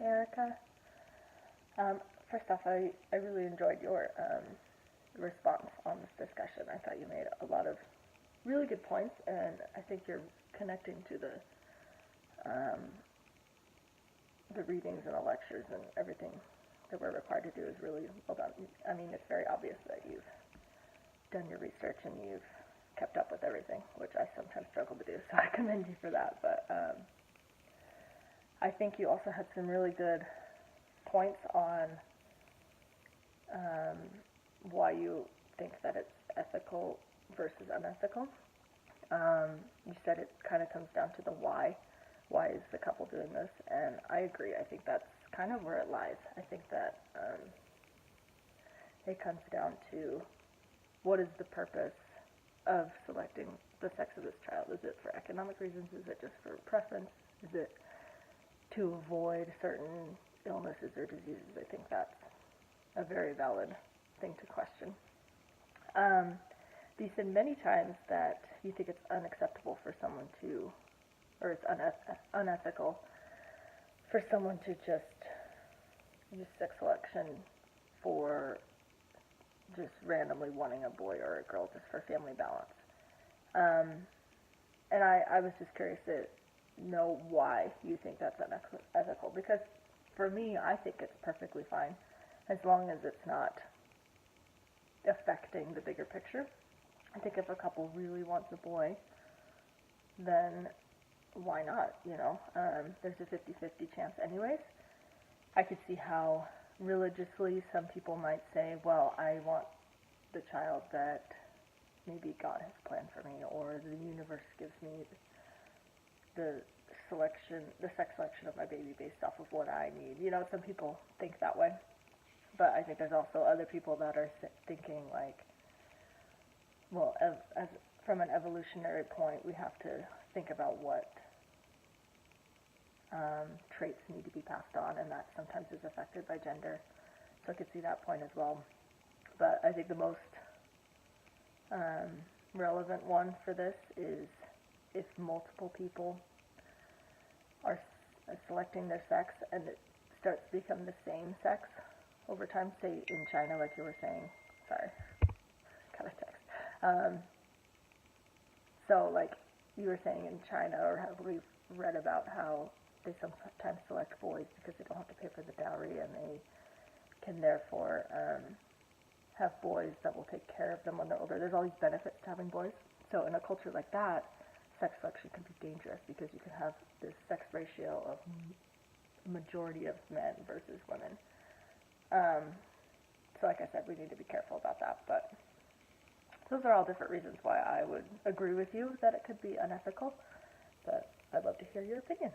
Erica. First off, I really enjoyed your response on this discussion. I thought you made a lot of really good points, and I think you're connecting to um, the readings and the lectures and everything that we're required to do is really well done. I mean, it's very obvious that you've done your research and you've kept up with everything, which I sometimes struggle to do, so I commend you for that. But I think you also had some really good points on um, why you think that it's ethical versus unethical. You said it kind of comes down to the why. Why is the couple doing this? And I agree. I think that's kind of where it lies. I think that it comes down to what is the purpose of selecting the sex of this child? Is it for economic reasons? Is it just for preference? Is it to avoid certain illnesses or diseases? I think that's a very valid thing to question. You said many times that you think it's unacceptable for someone to, or it's unethical for someone to just use sex selection for just randomly wanting a boy or a girl just for family balance. And I was just curious to know why you think that's unethical, because for me, I think it's perfectly fine as long as it's not affecting the bigger picture. I think if a couple really wants a boy, then why not, you know? There's a 50-50 chance anyways. I could see how religiously some people might say, well, I want the child that maybe God has planned for me, or the universe gives me the sex selection of my baby based off of what I need. You know, some people think that way. But I think there's also other people that are thinking like, well, as from an evolutionary point, we have to think about what traits need to be passed on, and that sometimes is affected by gender. So I could see that point as well. But I think the most relevant one for this is if multiple people are selecting their sex and it starts to become the same sex over time, say in China, like you were saying. Sorry, got a text. So, like you were saying in China, or have we read about how they sometimes select boys because they don't have to pay for the dowry, and they can therefore have boys that will take care of them when they're older. There's all these benefits to having boys. So in a culture like that, sex selection can be dangerous because you can have this sex ratio of majority of men versus women. So like I said, we need to be careful about that. But those are all different reasons why I would agree with you that it could be unethical. But I'd love to hear your opinion.